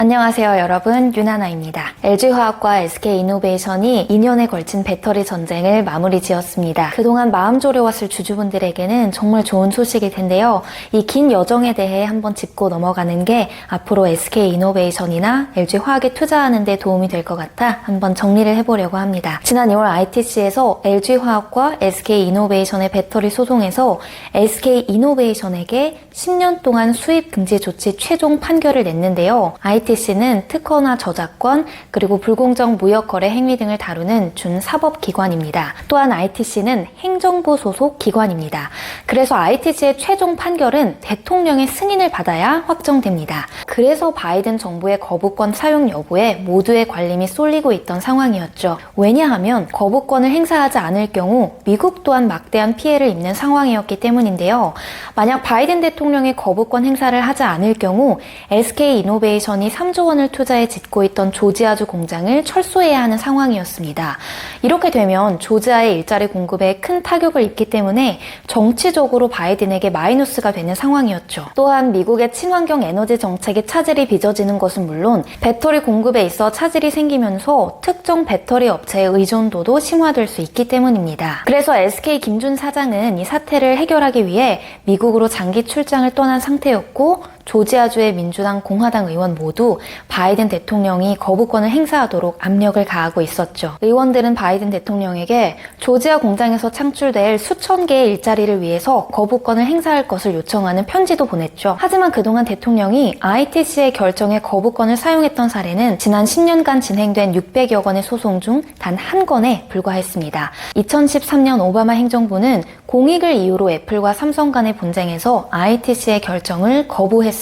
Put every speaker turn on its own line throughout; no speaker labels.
안녕하세요 여러분, 윤하나입니다. LG화학과 SK이노베이션이 2년에 걸친 배터리 전쟁을 마무리 지었습니다. 그동안 마음 졸여왔을 주주분들에게는 정말 좋은 소식일 텐데요. 이 긴 여정에 대해 한번 짚고 넘어가는 게 앞으로 SK이노베이션이나 LG화학에 투자하는 데 도움이 될 것 같아 한번 정리를 해보려고 합니다. 지난 2월 ITC에서 LG화학과 SK이노베이션의 배터리 소송에서 SK이노베이션에게 10년 동안 수입 금지 조치 최종 판결을 냈는데요. ITC는 특허나 저작권, 그리고 불공정 무역거래 행위 등을 다루는 준사법기관입니다. 또한 ITC는 행정부 소속 기관입니다. 그래서 ITC의 최종 판결은 대통령의 승인을 받아야 확정됩니다. 그래서 바이든 정부의 거부권 사용 여부에 모두의 관심이 쏠리고 있던 상황이었죠. 왜냐하면 거부권을 행사하지 않을 경우 미국 또한 막대한 피해를 입는 상황이었기 때문인데요. 만약 바이든 대통령이 거부권 행사를 하지 않을 경우 SK이노베이션이 3조 원을 투자해 짓고 있던 조지아주 공장을 철수해야 하는 상황이었습니다. 이렇게 되면 조지아의 일자리 공급에 큰 타격을 입기 때문에 정치적으로 바이든에게 마이너스가 되는 상황이었죠. 또한 미국의 친환경 에너지 정책에 차질이 빚어지는 것은 물론 배터리 공급에 있어 차질이 생기면서 특정 배터리 업체의 의존도도 심화될 수 있기 때문입니다. 그래서 SK 김준 사장은 이 사태를 해결하기 위해 미국으로 장기 출장을 떠난 상태였고, 조지아주의 민주당, 공화당 의원 모두 바이든 대통령이 거부권을 행사하도록 압력을 가하고 있었죠. 의원들은 바이든 대통령에게 조지아 공장에서 창출될 수천 개의 일자리를 위해서 거부권을 행사할 것을 요청하는 편지도 보냈죠. 하지만 그동안 대통령이 ITC의 결정에 거부권을 사용했던 사례는 지난 10년간 진행된 600여 건의 소송 중 단 한 건에 불과했습니다. 2013년 오바마 행정부는 공익을 이유로 애플과 삼성 간의 분쟁에서 ITC의 결정을 거부했습니다.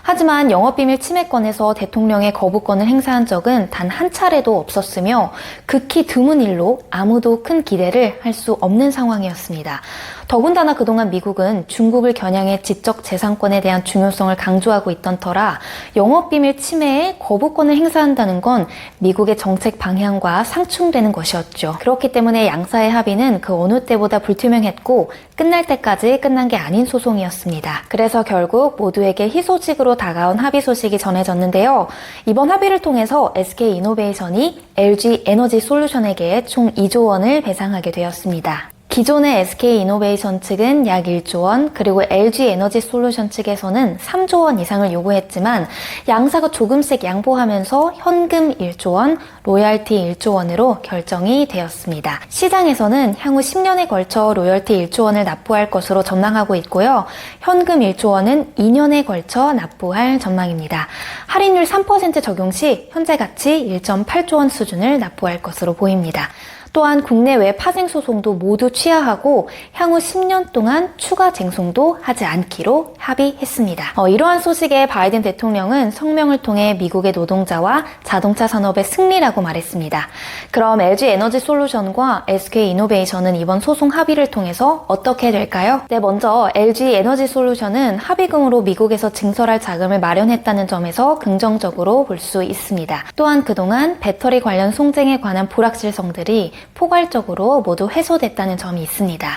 하지만 영업비밀 침해권에서 대통령의 거부권을 행사한 적은 단 한 차례도 없었으며 극히 드문 일로 아무도 큰 기대를 할 수 없는 상황이었습니다. 더군다나 그동안 미국은 중국을 겨냥해 지적 재산권에 대한 중요성을 강조하고 있던 터라 영업비밀 침해에 거부권을 행사한다는 건 미국의 정책 방향과 상충되는 것이었죠. 그렇기 때문에 양사의 합의는 그 어느 때보다 불투명했고 끝날 때까지 끝난 게 아닌 소송이었습니다. 그래서 결국 모두에게 희소식으로 다가온 합의 소식이 전해졌는데요. 이번 합의를 통해서 SK이노베이션이 LG에너지솔루션에게 총 2조 원을 배상하게 되었습니다. 기존의 SK이노베이션 측은 약 1조 원, 그리고 LG에너지솔루션 측에서는 3조 원 이상을 요구했지만 양사가 조금씩 양보하면서 현금 1조 원, 로열티 1조 원으로 결정이 되었습니다. 시장에서는 향후 10년에 걸쳐 로열티 1조 원을 납부할 것으로 전망하고 있고요. 현금 1조 원은 2년에 걸쳐 납부할 전망입니다. 할인율 3% 적용 시 현재 가치 1.8조 원 수준을 납부할 것으로 보입니다. 또한 국내외 파생 소송도 모두 취하하고 향후 10년 동안 추가 쟁송도 하지 않기로 합의했습니다. 이러한 소식에 바이든 대통령은 성명을 통해 미국의 노동자와 자동차 산업의 승리라고 말했습니다. 그럼 LG에너지솔루션과 SK이노베이션은 이번 소송 합의를 통해서 어떻게 될까요? 네, 먼저 LG에너지솔루션은 합의금으로 미국에서 증설할 자금을 마련했다는 점에서 긍정적으로 볼 수 있습니다. 또한 그동안 배터리 관련 송쟁에 관한 불확실성들이 포괄적으로 모두 해소됐다는 점이 있습니다.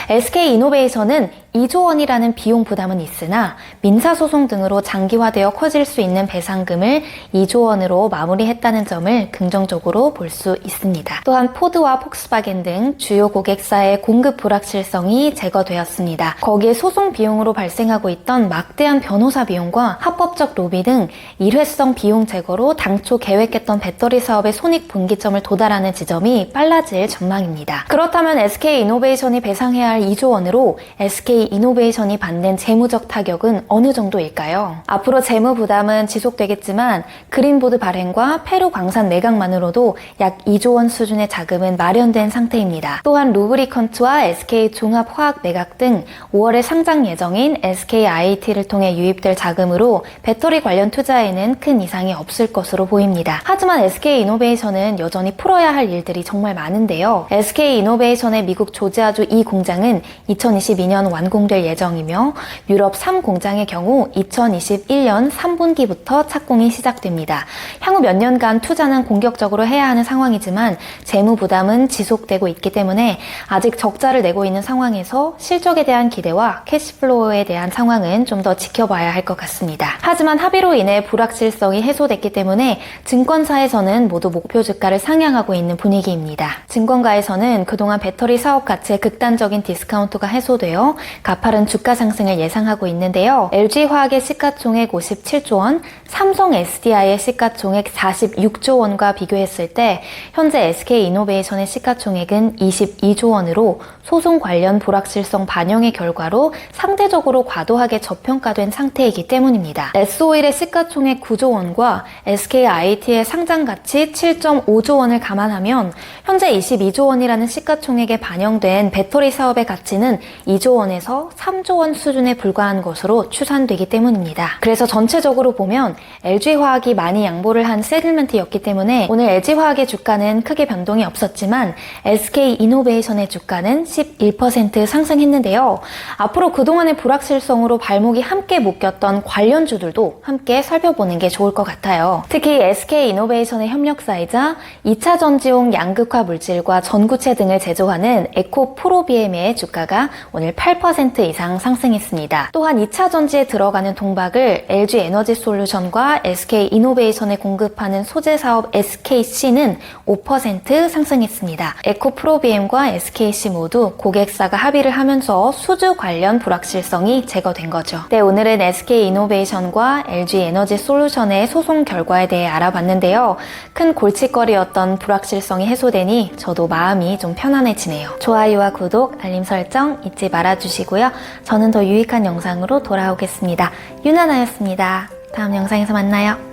SK이노베이션은 2조 원이라는 비용 부담은 있으나 민사소송 등으로 장기화되어 커질 수 있는 배상금을 2조 원으로 마무리했다는 점을 긍정적으로 볼 수 있습니다. 또한 포드와 폭스바겐 등 주요 고객사의 공급 불확실성이 제거되었습니다. 거기에 소송 비용으로 발생하고 있던 막대한 변호사 비용과 합법적 로비 등 일회성 비용 제거로 당초 계획했던 배터리 사업의 손익 분기점을 도달하는 지점이 빨라질 전망입니다. 그렇다면 SK이노베이션이 배상해야 할 2조 원으로 SK이노베이션이 받는 재무적 타격은 어느 정도일까요? 앞으로 재무 부담은 지속되겠지만 그린보드 발행과 페루 광산 매각만으로도 약 2조 원 수준의 자금은 마련된 상태입니다. 또한 루브리컨트와 SK 종합화학 매각 등 5월에 상장 예정인 SKIT를 통해 유입될 자금으로 배터리 관련 투자에는 큰 이상이 없을 것으로 보입니다. 하지만 SK이노베이션은 여전히 풀어야 할 일들이 정말 많은데요. SK이노베이션의 미국 조지아주 이 공장은 2022년 완공 완공될 예정이며 유럽 3공장의 경우 2021년 3분기부터 착공이 시작됩니다. 향후 몇 년간 투자는 공격적으로 해야 하는 상황이지만 재무 부담은 지속되고 있기 때문에 아직 적자를 내고 있는 상황에서 실적에 대한 기대와 캐시플로우에 대한 상황은 좀 더 지켜봐야 할 것 같습니다. 하지만 합의로 인해 불확실성이 해소됐기 때문에 증권사에서는 모두 목표 주가를 상향하고 있는 분위기입니다. 증권가에서는 그동안 배터리 사업 가치의 극단적인 디스카운트가 해소되어 가파른 주가 상승을 예상하고 있는데요. LG화학의 시가총액 57조 원, 삼성 SDI의 시가총액 46조 원과 비교했을 때 현재 SK이노베이션의 시가총액은 22조 원으로 소송 관련 불확실성 반영의 결과로 상대적으로 과도하게 저평가된 상태이기 때문입니다. S오일의 시가총액 9조 원과 SKIT의 상장 가치 7.5조 원을 감안하면 현재 22조 원이라는 시가총액에 반영된 배터리 사업의 가치는 2조 원에서 3조 원 수준에 불과한 것으로 추산되기 때문입니다. 그래서 전체적으로 보면 LG화학이 많이 양보를 한 세틀멘트였기 때문에 오늘 LG화학의 주가는 크게 변동이 없었지만 SK이노베이션의 주가는 11% 상승했는데요. 앞으로 그동안의 불확실성으로 발목이 함께 묶였던 관련주들도 함께 살펴보는 게 좋을 것 같아요. 특히 SK이노베이션의 협력사이자 2차 전지용 양극화 물질과 전구체 등을 제조하는 에코프로비엠의 주가가 오늘 8% 이상 상승했습니다. 또한 2차 전지에 들어가는 동박을 LG에너지솔루션과 SK이노베이션에 공급하는 소재 사업 SKC는 5% 상승했습니다. 에코프로비엠과 SKC 모두 고객사가 합의를 하면서 수주 관련 불확실성이 제거된 거죠. 네, 오늘은 SK이노베이션과 LG에너지솔루션의 소송 결과에 대해 알아봤는데요. 큰 골칫거리였던 불확실성이 해소되니 저도 마음이 좀 편안해지네요. 좋아요와 구독, 알림 설정 잊지 말아주시고요. 저는 더 유익한 영상으로 돌아오겠습니다. 유나나였습니다. 다음 영상에서 만나요.